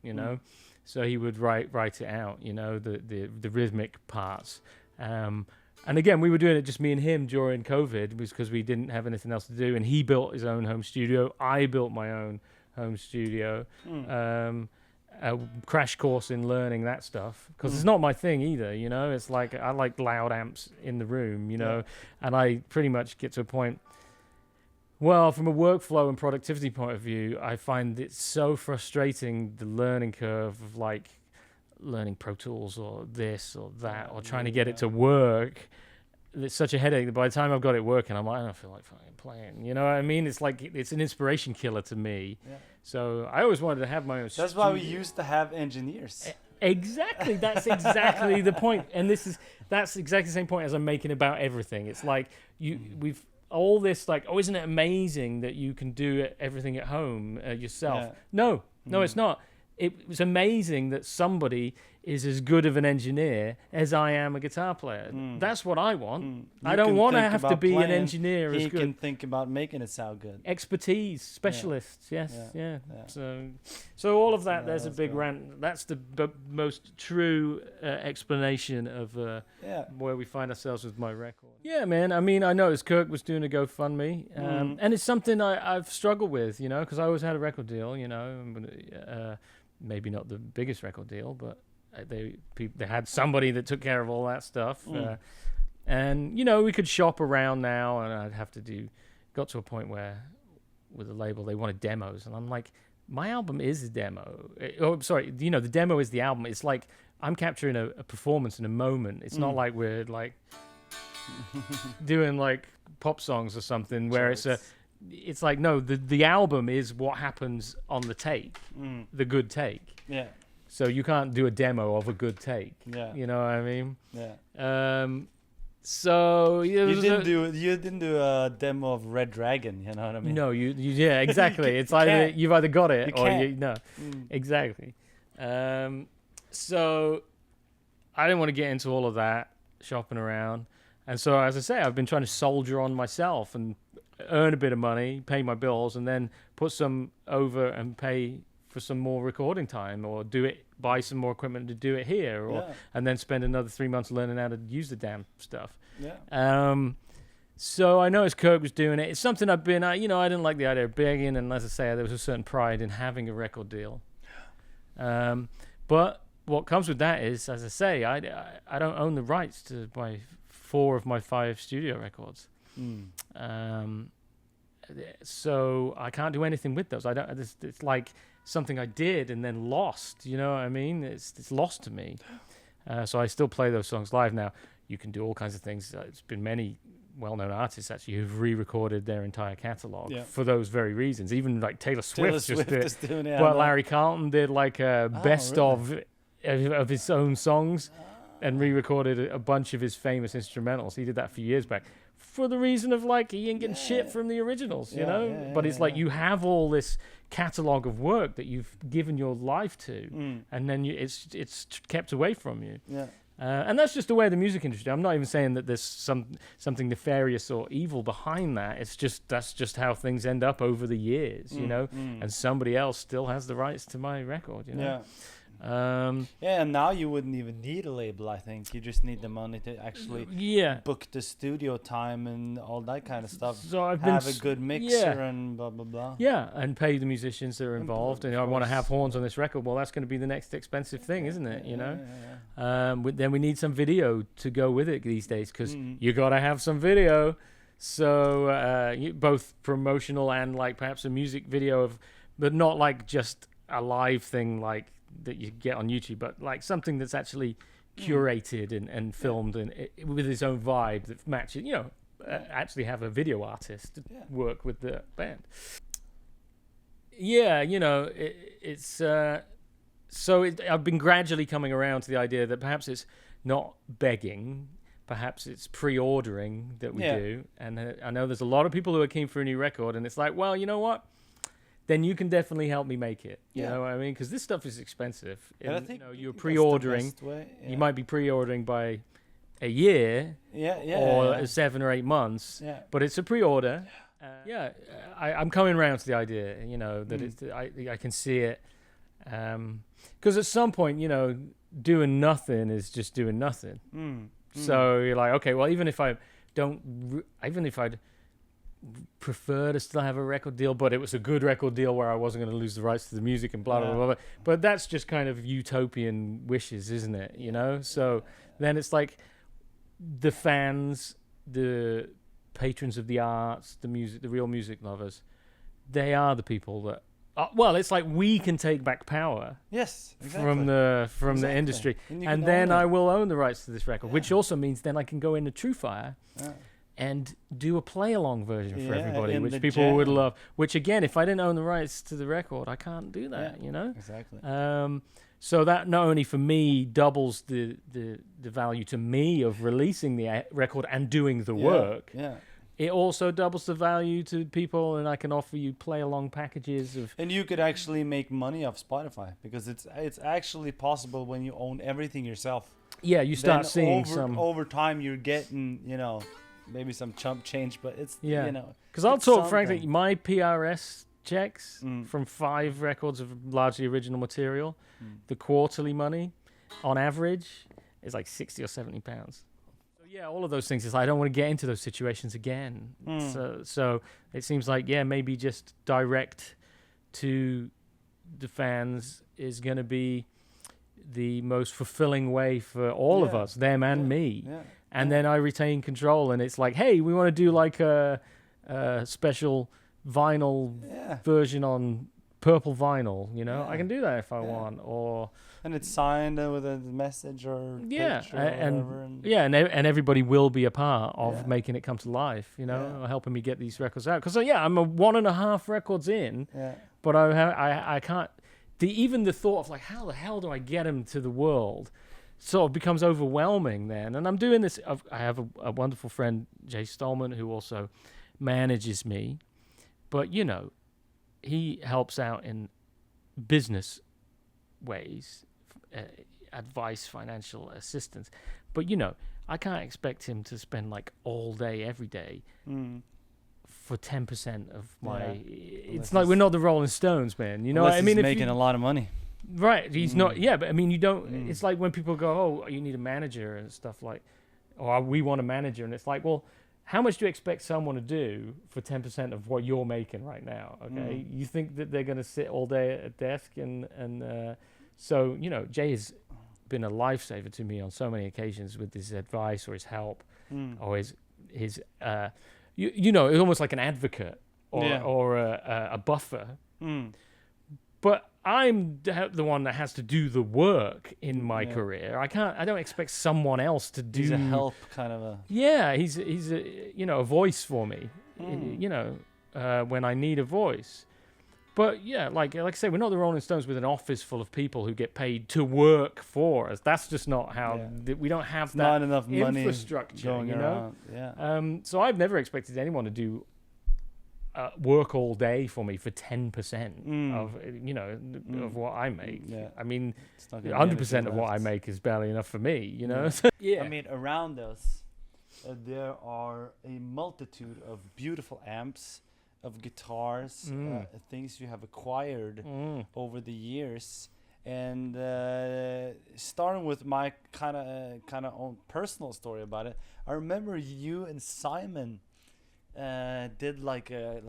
so he would write it out, the rhythmic parts, and again, we were doing it just me and him during COVID, because we didn't have anything else to do, and he built his own home studio, I built my own home studio, a crash course in learning that stuff, because it's not my thing either, it's like, I like loud amps in the room, and I pretty much get to a point. Well, from a workflow and productivity point of view, I find it so frustrating, the learning curve of like learning Pro Tools or this or that, or trying to get it to work. It's such a headache that by the time I've got it working, I'm like, I don't feel like fucking playing. You know what I mean? It's like, it's an inspiration killer to me. Yeah. So I always wanted to have my own studio. That's why we used to have engineers. Exactly. That's exactly the point. And that's exactly the same point as I'm making about everything. It's like we've all this like, oh, isn't it amazing that you can do everything at home yourself? No, it's not. It was amazing that somebody is as good of an engineer as I am a guitar player. That's what I want. I don't want to have to be an engineer as good. He can think about making it sound good. Expertise, specialists, yes. So all of that, there's a big rant. That's the most true explanation of where we find ourselves with my record. Yeah, man. I mean, I noticed Kirk was doing a GoFundMe, and it's something I've struggled with, because I always had a record deal, maybe not the biggest record deal, but they had somebody that took care of all that stuff. And, we could shop around now, and I'd have to got to a point where with the label, they wanted demos. And I'm like, my album is a demo. The demo is the album. It's like I'm capturing a performance in a moment. It's not like we're like, doing like pop songs or something where it's like, no, the album is what happens on the take, the good take. Yeah. So you can't do a demo of a good take. Yeah. You know what I mean? Yeah. So you didn't do a demo of Red Dragon, you know what I mean? No, yeah, exactly. It's either you've either got it or you no. Exactly. So I didn't want to get into all of that shopping around. And so, as I say, I've been trying to soldier on myself and earn a bit of money, pay my bills, and then put some over and pay for some more recording time, or buy some more equipment to do it here, and then spend another 3 months learning how to use the damn stuff. Yeah. So I noticed Kirk was doing it. It's something I've been, I didn't like the idea of begging, and as I say, there was a certain pride in having a record deal. But what comes with that is, as I say, I don't own the rights to 4 of my 5 studio records. So I can't do anything with those. It's like something I did and then lost. You know what I mean? It's lost to me. So I still play those songs live now. You can do all kinds of things. It's been many well-known artists actually who've re-recorded their entire catalog for those very reasons. Even like Taylor Swift just did. Doing it, but Larry Carlton did like a best of his own songs and re-recorded a bunch of his famous instrumentals. He did that a few years back for the reason of like he ain't getting shit from the originals, you know. But it's like you have all this catalog of work that you've given your life to, and then it's kept away from you. Yeah. And that's just the way of the music industry. I'm not even saying that there's something nefarious or evil behind that. That's just how things end up over the years, you know. And somebody else still has the rights to my record, you know. Yeah. And now you wouldn't even need a label. I think you just need the money to actually book the studio time and all that kind of stuff. So I've have a good mixer and blah blah blah. Yeah, and pay the musicians that are involved. And I want to have horns on this record. Well, that's going to be the next expensive thing, isn't it? You know. Then we need some video to go with it these days, because you got to have some video. So both promotional and like perhaps a music video but not like just a live thing like that you get on YouTube, but like something that's actually curated and filmed and with its own vibe that matches, you know, actually have a video artist work with the band. Yeah, you know, I've been gradually coming around to the idea that perhaps it's not begging, perhaps it's pre-ordering that we do. And I know there's a lot of people who are keen for a new record, and it's like, well, you know what? Then you can definitely help me make it. You know what I mean? Because this stuff is expensive. And I think you're pre-ordering. You might be pre-ordering by a year or 7 or 8 months. Yeah. But it's a pre-order. I'm coming around to the idea, you know, that I can see it. Because at some point, you know, doing nothing is just doing nothing. So you're like, okay, well, even if I'd prefer to still have a record deal, but it was a good record deal where I wasn't going to lose the rights to the music and blah, blah, blah, blah. But that's just kind of utopian wishes, isn't it? You know? So then it's like the fans, the patrons of the arts, the music, the real music lovers, they are the people that, well, it's like we can take back power from the industry. And then I will own the rights to this record, which also means then I can go into TrueFire and do a play-along version for everybody, which people would love. Which, again, if I didn't own the rights to the record, I can't do that, you know? Exactly. So that not only for me doubles the value to me of releasing the record and doing the work, it also doubles the value to people, and I can offer you play-along packages of... And you could actually make money off Spotify, because it's actually possible when you own everything yourself. Yeah, you start seeing some... Over time, you're getting, you know... maybe some chump change, but it's, you know. Because I'll talk frankly, my PRS checks from 5 records of largely original material, the quarterly money on average is like 60 or 70 pounds. So yeah, all of those things is I don't want to get into those situations again. So it seems like, maybe just direct to the fans is going to be the most fulfilling way for all of us, them and me. And then I retain control, and it's like, hey, we want to do like a special vinyl version on purple vinyl, you know, Yeah. I can do that if I Yeah. want. Or And it's signed with a message or yeah, picture or whatever. And yeah, and everybody will be a part of Yeah. making it come to life, you know, Yeah. or helping me get these records out. Because yeah, I'm a 1.5 records in, yeah. but I can't. Even the thought of like, how the hell do I get them to the world, sort of becomes overwhelming then. And I'm doing this. I have a wonderful friend, Jay Stallman, who also manages me, but you know, he helps out in business ways, advice, financial assistance. But you know, I can't expect him to spend like all day, every day, for 10% of my. Yeah. It's Unless like he's- we're not the Rolling Stones, man. You know what I mean? He's If making a lot of money. right, he's not. Yeah, but I mean, you don't. Mm. It's like when people go, "Oh, you need a manager" and stuff like, or "We want a manager," and it's like, well, how much do you expect someone to do for 10% of what you're making right now? Okay, you think that they're going to sit all day at a desk and so you know, Jay has been a lifesaver to me on so many occasions with his advice or his help or his you know, it's almost like an advocate or a buffer. But I'm the one that has to do the work in my career. I don't expect someone else to do. He's a help kind of a. Yeah, he's a, you know, a voice for me. You know, when I need a voice. But yeah, like I say, we're not the Rolling Stones with an office full of people who get paid to work for us. That's just not how we don't have It's that not enough money infrastructure. going you know, around. Yeah. so I've never expected anyone to do work all day for me for 10% of you know of what I make. Yeah. I mean, It's not gonna be 100% anything of what I left. make is barely enough for me. You know. I mean, around us, there are a multitude of beautiful amps, of guitars, things you have acquired over the years, and starting with my kind of own personal story about it. I remember you and Simon did like a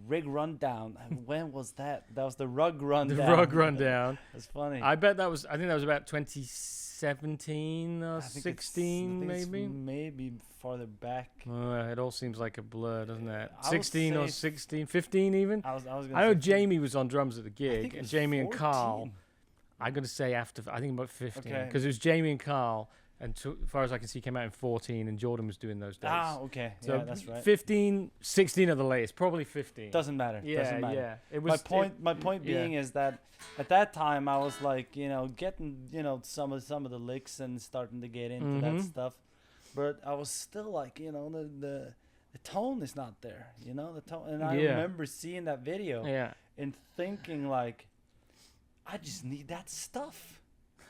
rig rundown. When was that? That was the rug rundown. The rug rundown. That's funny. I bet that was. I think that was about 2017 or I think 16, it's maybe. maybe farther back. It all seems like a blur, doesn't it? I would 16 or say 16, 15 even. I was gonna I know say Jamie was on drums at the I think gig, it and was Jamie and 14. Carl. I'm gonna say after. I think about 15, Okay. because it was Jamie and Carl, and as far as I can see, came out in 14, and Jordan was doing those days. Ah, okay. So yeah, that's right. 15, 16 are the latest, probably 15. Doesn't matter. Yeah, Doesn't matter. yeah. It was My point being is that at that time I was like, you know, getting, you know, some of the licks and starting to get into that stuff, but I was still like, you know, the tone is not there, you know, the tone. And I remember seeing that video and thinking like, I just need that stuff.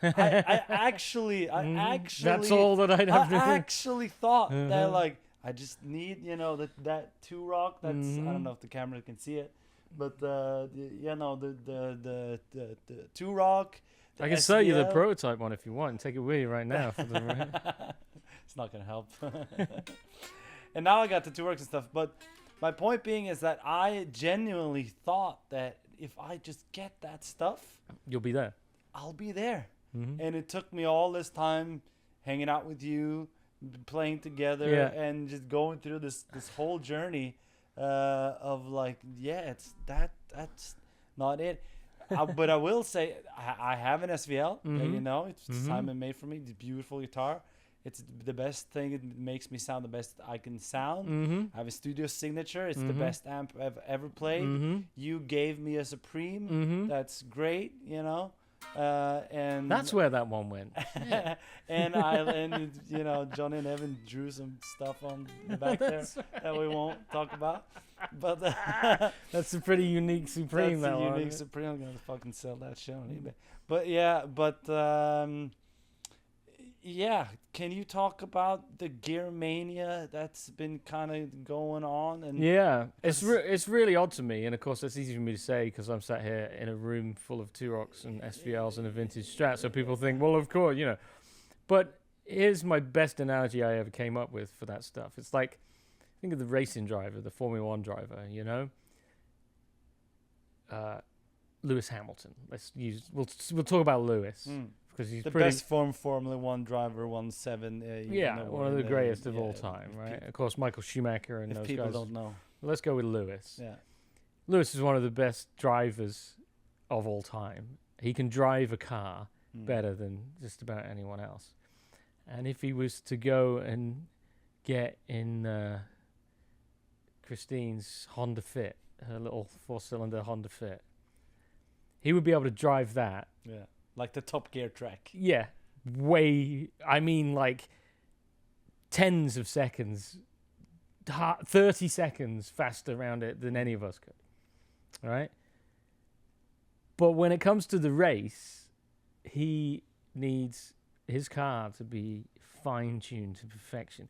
I actually That's all that I'd have to I do. actually thought that like I just need, you know, that two rock. That's I don't know if the camera can see it, but you know the two rock. I can sell you the prototype one if you want. And take it with you right now. For the It's not gonna help. And now I got the two rocks and stuff. But my point being is that I genuinely thought that if I just get that stuff, You'll be there. I'll be there. And it took me all this time hanging out with you, playing together, and just going through this whole journey of like, it's that's not it. But I will say I have an SVL, you know, it's Simon made for me. It's a beautiful guitar. It's the best thing. It makes me sound the best I can sound. I have a studio signature. It's the best amp I've ever played. You gave me a Supreme. That's great, you know. And That's where that one went. and you know, Johnny and Evan drew some stuff on the back there that we won't talk about. But That's a pretty unique Supreme. that's That a one. unique Supreme. I'm gonna fucking sell that shit on eBay. But yeah, can you talk about the gear mania that's been kind of going on? And Yeah, it's really odd to me, and of course that's easy for me to say because I'm sat here in a room full of T-Rocks and SVLs and a vintage Strat, so people think, well, of course, you know. But here's my best analogy I ever came up with for that stuff. It's like, think of the racing driver, the Formula One driver, you know. Lewis Hamilton. We'll talk about Lewis. Because he's the pretty, best Formula One driver, 1.7. one of the greatest of all time, right? Of course, Michael Schumacher and If those people guys. don't know, Let's go with Lewis. yeah, Lewis is one of the best drivers of all time. He can drive a car better than just about anyone else. And if he was to go and get in Christine's Honda Fit, her little 4-cylinder Honda Fit, he would be able to drive that. Yeah, like the Top Gear track. Yeah, like tens of seconds, 30 seconds faster around it than any of us could. All right? But when it comes to the race, he needs his car to be fine-tuned to perfection.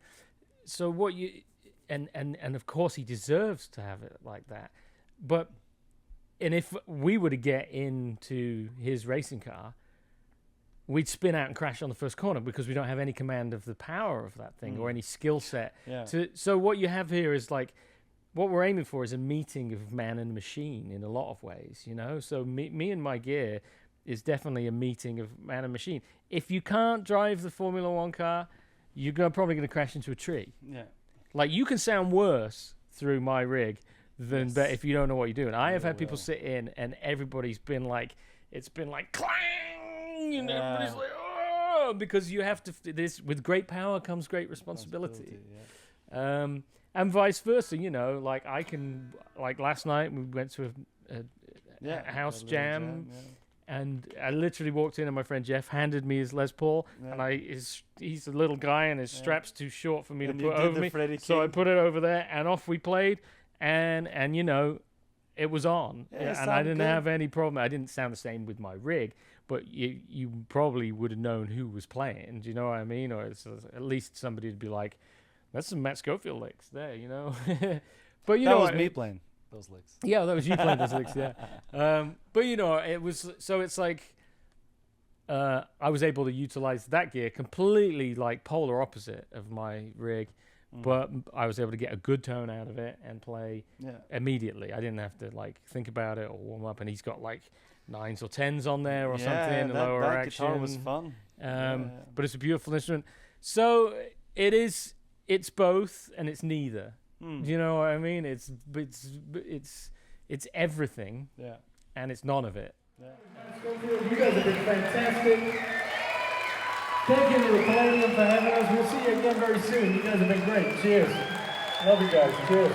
So what you... And of course he deserves to have it like that. But... And if we were to get into his racing car, we'd spin out and crash on the first corner because we don't have any command of the power of that thing or any skill set. Yeah. So what you have here is like, what we're aiming for is a meeting of man and machine in a lot of ways, you know? So me and my gear is definitely a meeting of man and machine. If you can't drive the Formula One car, you're probably going to crash into a tree. Yeah. Like, you can sound worse through my rig than if you don't know what you're doing. I have had people sit in and everybody's been like, it's been like clang, and everybody's like, oh, because you have to. This with great power comes great responsibility. And vice versa. You know, like I can, like last night we went to a house jam. And I literally walked in and my friend Jeff handed me his Les Paul, and he's a little guy and his strap's too short for me to put over me. So I put it over there and off we played. And you know, it was on, and I didn't have any problem. I didn't sound the same with my rig, but you probably would have known who was playing. Do you know what I mean? Or at least somebody would be like, "That's some Matt Schofield licks there," you know. But that was me playing those licks. Yeah, that was you playing those licks. Yeah, but you know, it was so. It's like I was able to utilize that gear completely, like polar opposite of my rig. But I was able to get a good tone out of it and play immediately. I didn't have to like think about it or warm up. And he's got like 9s or 10s on there or something. Lower that action. guitar was fun. But it's a beautiful instrument. So it's both and it's neither. Do you know what I mean? It's everything. Yeah. And it's none of it. Yeah. Schofield, you guys have been fantastic. Thank you to the Palladium for having us. We'll see you again very soon. You guys have been great. Cheers. Love you guys. Cheers.